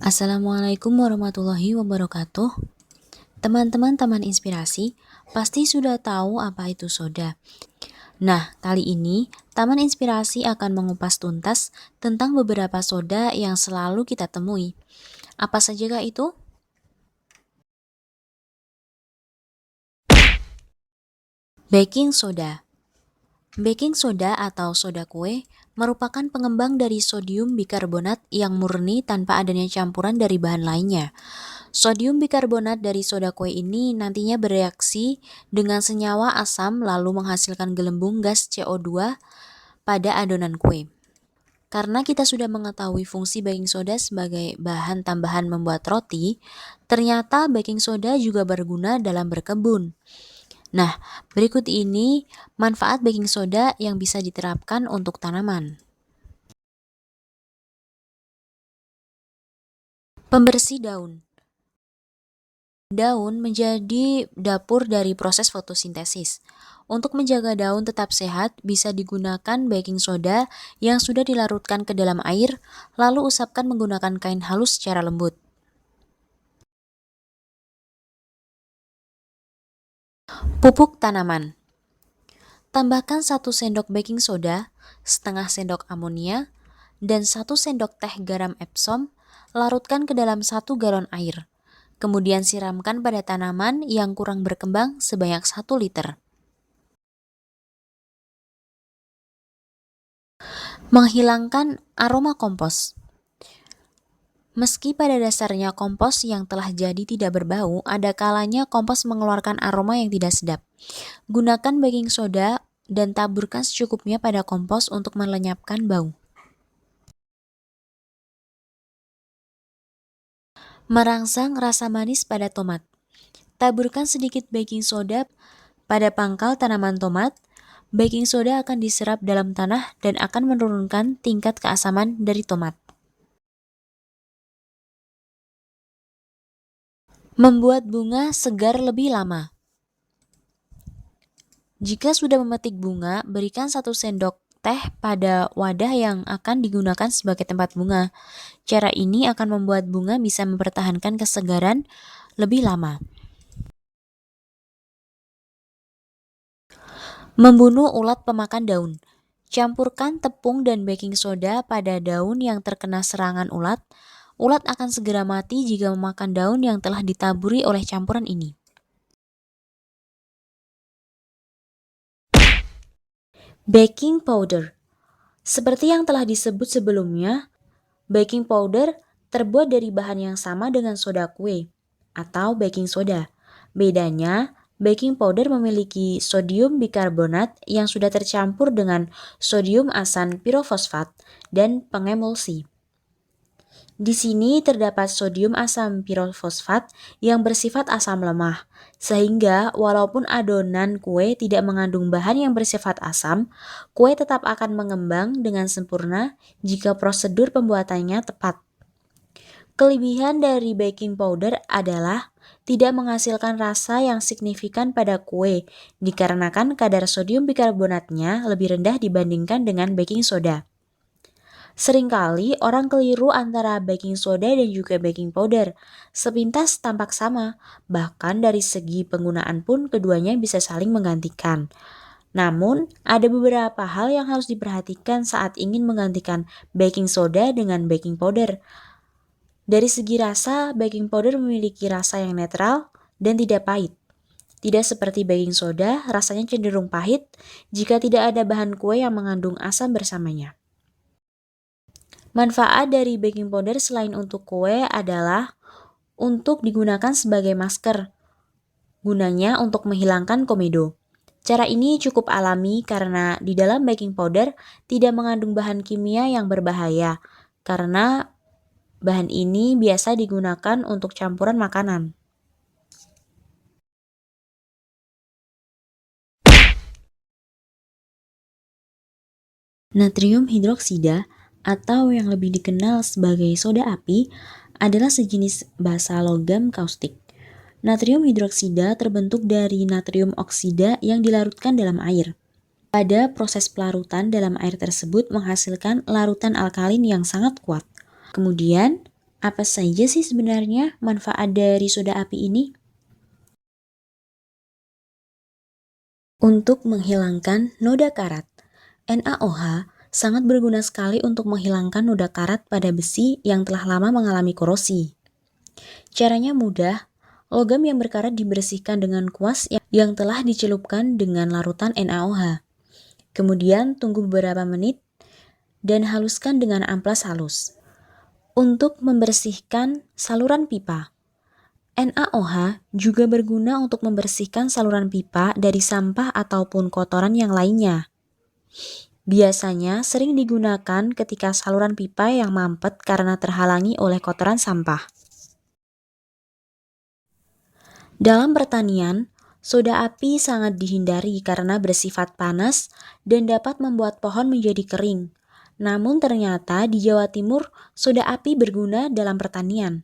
Assalamualaikum warahmatullahi wabarakatuh. Teman-teman Taman Inspirasi pasti sudah tahu apa itu soda. Nah, kali ini Taman Inspirasi akan mengupas tuntas tentang beberapa soda yang selalu kita temui. Apa sajakah itu? Baking soda. Baking soda atau soda kue merupakan pengembang dari sodium bikarbonat yang murni tanpa adanya campuran dari bahan lainnya. Sodium bikarbonat dari soda kue ini nantinya bereaksi dengan senyawa asam lalu menghasilkan gelembung gas CO2 pada adonan kue. Karena kita sudah mengetahui fungsi baking soda sebagai bahan tambahan membuat roti, ternyata baking soda juga berguna dalam berkebun. Nah, berikut ini manfaat baking soda yang bisa diterapkan untuk tanaman. Pembersih daun. Daun menjadi dapur dari proses fotosintesis. Untuk menjaga daun tetap sehat, bisa digunakan baking soda yang sudah dilarutkan ke dalam air, lalu usapkan menggunakan kain halus secara lembut. Pupuk tanaman. Tambahkan 1 sendok baking soda, setengah sendok amonia, dan 1 sendok teh garam Epsom, larutkan ke dalam 1 galon air. Kemudian siramkan pada tanaman yang kurang berkembang sebanyak 1 liter. Menghilangkan aroma kompos. Meski pada dasarnya kompos yang telah jadi tidak berbau, ada kalanya kompos mengeluarkan aroma yang tidak sedap. Gunakan baking soda dan taburkan secukupnya pada kompos untuk melenyapkan bau. Merangsang rasa manis pada tomat. Taburkan sedikit baking soda pada pangkal tanaman tomat. Baking soda akan diserap dalam tanah dan akan menurunkan tingkat keasaman dari tomat. Membuat bunga segar lebih lama. Jika sudah memetik bunga, berikan 1 sendok teh pada wadah yang akan digunakan sebagai tempat bunga. Cara ini akan membuat bunga bisa mempertahankan kesegaran lebih lama. Membunuh ulat pemakan daun. Campurkan tepung dan baking soda pada daun yang terkena serangan ulat. Ulat akan segera mati jika memakan daun yang telah ditaburi oleh campuran ini. Baking powder. Seperti yang telah disebut sebelumnya, baking powder terbuat dari bahan yang sama dengan soda kue atau baking soda. Bedanya, baking powder memiliki sodium bikarbonat yang sudah tercampur dengan sodium asan pirofosfat dan pengemulsi. Di sini terdapat sodium asam pirofosfat yang bersifat asam lemah, sehingga walaupun adonan kue tidak mengandung bahan yang bersifat asam, kue tetap akan mengembang dengan sempurna jika prosedur pembuatannya tepat. Kelebihan dari baking powder adalah tidak menghasilkan rasa yang signifikan pada kue, dikarenakan kadar sodium bikarbonatnya lebih rendah dibandingkan dengan baking soda. Seringkali orang keliru antara baking soda dan juga baking powder. Sepintas tampak sama, bahkan dari segi penggunaan pun keduanya bisa saling menggantikan. Namun, ada beberapa hal yang harus diperhatikan saat ingin menggantikan baking soda dengan baking powder. Dari segi rasa, baking powder memiliki rasa yang netral dan tidak pahit. Tidak seperti baking soda, rasanya cenderung pahit jika tidak ada bahan kue yang mengandung asam bersamanya. Manfaat dari baking powder selain untuk kue adalah untuk digunakan sebagai masker. Gunanya untuk menghilangkan komedo. Cara ini cukup alami karena di dalam baking powder tidak mengandung bahan kimia yang berbahaya, karena bahan ini biasa digunakan untuk campuran makanan. Natrium hidroksida atau yang lebih dikenal sebagai soda api adalah sejenis basa logam kaustik. Natrium hidroksida terbentuk dari natrium oksida yang dilarutkan dalam air. Pada proses pelarutan dalam air tersebut menghasilkan larutan alkalin yang sangat kuat. Kemudian, Apa saja sih sebenarnya manfaat dari soda api ini? Untuk menghilangkan noda karat, NaOH sangat berguna sekali untuk menghilangkan noda karat pada besi yang telah lama mengalami korosi. Caranya mudah, logam yang berkarat dibersihkan dengan kuas yang telah dicelupkan dengan larutan NaOH. Kemudian tunggu beberapa menit dan haluskan dengan amplas halus. Untuk membersihkan saluran pipa, NaOH juga berguna untuk membersihkan saluran pipa dari sampah ataupun kotoran yang lainnya. Biasanya sering digunakan ketika saluran pipa yang mampet karena terhalangi oleh kotoran sampah. Dalam pertanian, soda api sangat dihindari karena bersifat panas dan dapat membuat pohon menjadi kering. Namun ternyata di Jawa Timur, soda api berguna dalam pertanian.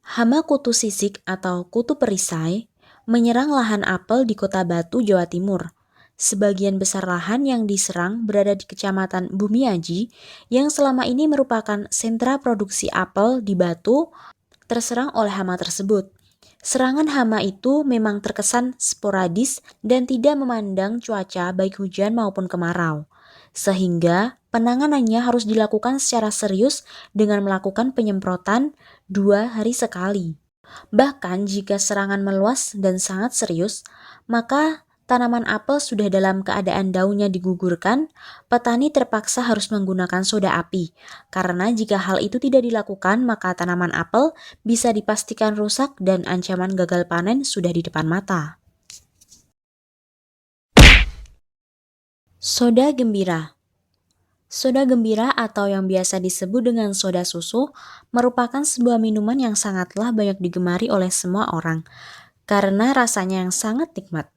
Hama kutu sisik atau kutu perisai menyerang lahan apel di Kota Batu, Jawa Timur. Sebagian besar lahan yang diserang berada di Kecamatan Bumiaji yang selama ini merupakan sentra produksi apel di Batu, terserang oleh hama tersebut. Serangan hama itu memang terkesan sporadis dan tidak memandang cuaca baik hujan maupun kemarau, sehingga penanganannya harus dilakukan secara serius dengan melakukan penyemprotan 2 hari sekali. Bahkan jika serangan meluas dan sangat serius, maka tanaman apel sudah dalam keadaan daunnya digugurkan, petani terpaksa harus menggunakan soda api. Karena jika hal itu tidak dilakukan, maka tanaman apel bisa dipastikan rusak dan ancaman gagal panen sudah di depan mata. Soda gembira. Soda gembira atau yang biasa disebut dengan soda susu merupakan sebuah minuman yang sangatlah banyak digemari oleh semua orang karena rasanya yang sangat nikmat.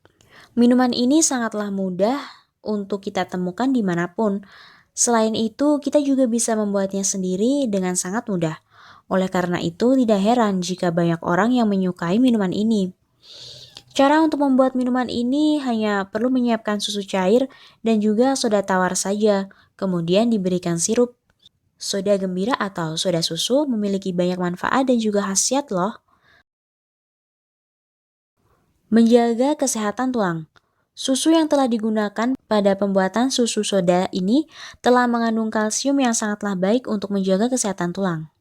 Minuman ini sangatlah mudah untuk kita temukan dimanapun. Selain itu, kita juga bisa membuatnya sendiri dengan sangat mudah. Oleh karena itu, tidak heran jika banyak orang yang menyukai minuman ini. Cara untuk membuat minuman ini hanya perlu menyiapkan susu cair dan juga soda tawar saja, kemudian diberikan sirup. Soda gembira atau soda susu memiliki banyak manfaat dan juga khasiat loh. Menjaga kesehatan tulang. Susu yang telah digunakan pada pembuatan susu soda ini telah mengandung kalsium yang sangatlah baik untuk menjaga kesehatan tulang.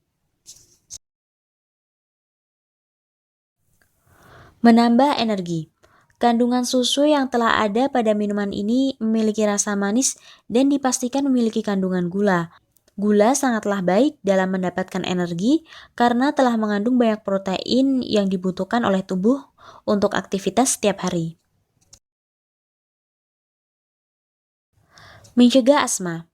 Menambah energi. Kandungan susu yang telah ada pada minuman ini memiliki rasa manis dan dipastikan memiliki kandungan gula. Gula sangatlah baik dalam mendapatkan energi karena telah mengandung banyak protein yang dibutuhkan oleh tubuh untuk aktivitas setiap hari. Mencegah asma.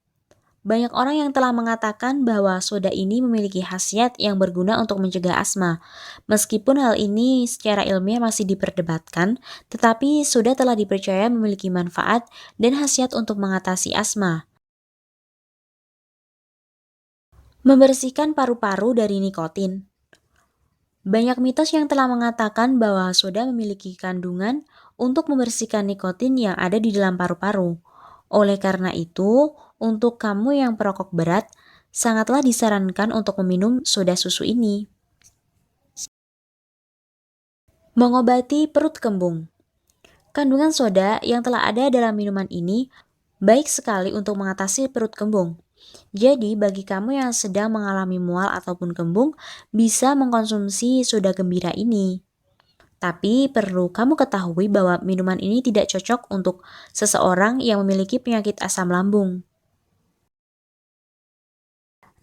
Banyak orang yang telah mengatakan bahwa soda ini memiliki khasiat yang berguna untuk mencegah asma. Meskipun hal ini secara ilmiah masih diperdebatkan, tetapi soda telah dipercaya memiliki manfaat dan khasiat untuk mengatasi asma. Membersihkan paru-paru dari nikotin. Banyak mitos yang telah mengatakan bahwa soda memiliki kandungan untuk membersihkan nikotin yang ada di dalam paru-paru. Oleh karena itu, untuk kamu yang perokok berat, sangatlah disarankan untuk meminum soda susu ini. Mengobati perut kembung. Kandungan soda yang telah ada dalam minuman ini baik sekali untuk mengatasi perut kembung. Jadi, bagi kamu yang sedang mengalami mual ataupun kembung, bisa mengkonsumsi soda gembira ini. Tapi perlu kamu ketahui bahwa minuman ini tidak cocok untuk seseorang yang memiliki penyakit asam lambung.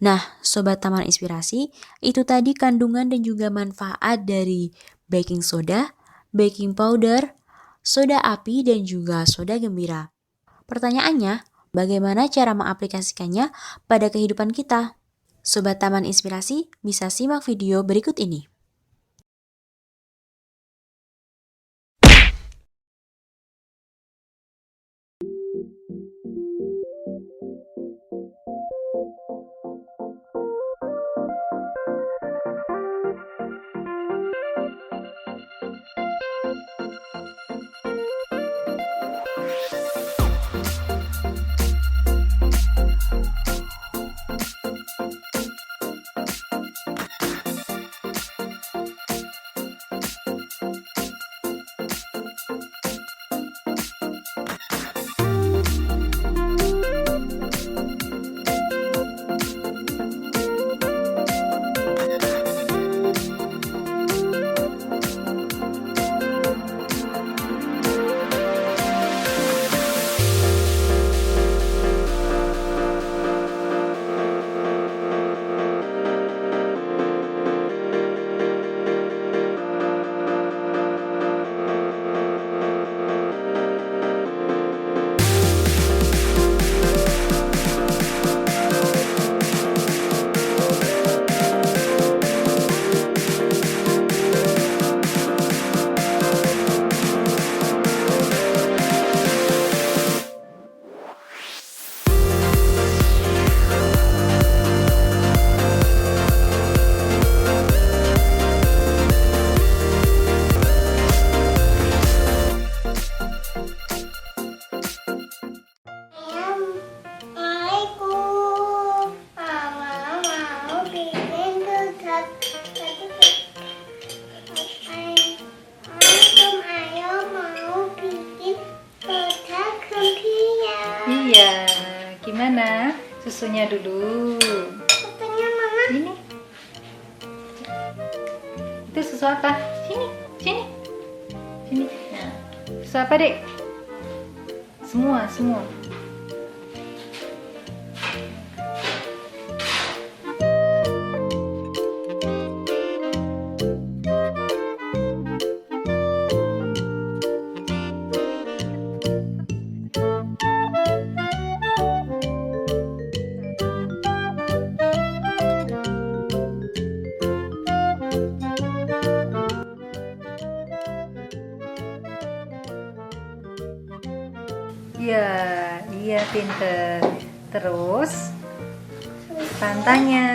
Nah, Sobat Taman Inspirasi, itu tadi kandungan dan juga manfaat dari baking soda, baking powder, soda api, dan juga soda gembira. Pertanyaannya, bagaimana cara mengaplikasikannya pada kehidupan kita? Sobat Taman Inspirasi bisa simak video berikut ini. Iya, gimana? Susunya dulu. Susunya mama. Ini. Itu susu apa? Sini, sini. Sini. Nah, susu apa, Dek? Semua. Iya, pinter. Terus tantanya.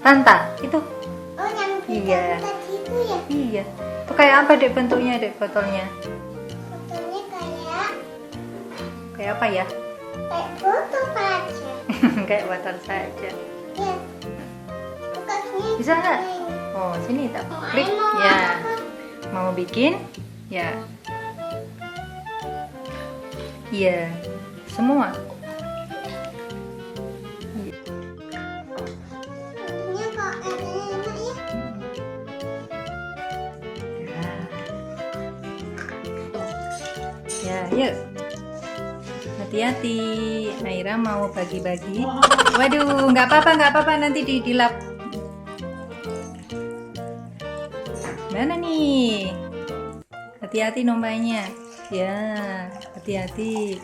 Tanta, itu. Oh, yang Iya. tadi itu ya? Iya. Itu kayak apa, Dek, bentuknya, Dek, botolnya? Fotonya Kayak apa ya? kayak botol aja. Kayak botol saja. Ya. Buka sini. Bisa nggak? Oh, sini tak klik. Ya. Mau bikin? Ya. Iya. Semua. Iya. Fotonya kok enak ya? Ya, yuk. Hati-hati. Aira mau bagi-bagi. Waduh, nggak apa-apa, nanti dilap. Mana nih? Hati-hati nombanya. Ya, hati-hati.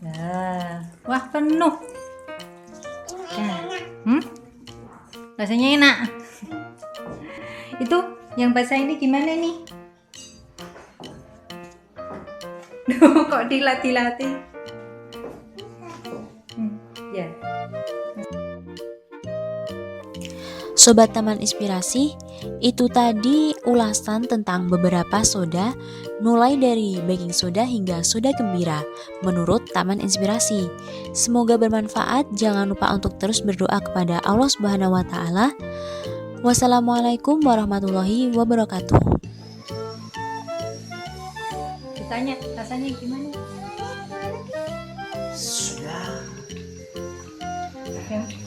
Nah, wah penuh. Ya. Rasanya enak. Itu yang basah ini gimana nih? Duh, kok dilatih-latih? Ya. Sobat Taman Inspirasi, itu tadi ulasan tentang beberapa soda, mulai dari baking soda hingga soda gembira, menurut Taman Inspirasi. Semoga bermanfaat. Jangan lupa untuk terus berdoa kepada Allah Subhanahu wa Ta'ala. Wassalamualaikum warahmatullahi wabarakatuh. Ditanya rasanya gimana? Sudah. Yang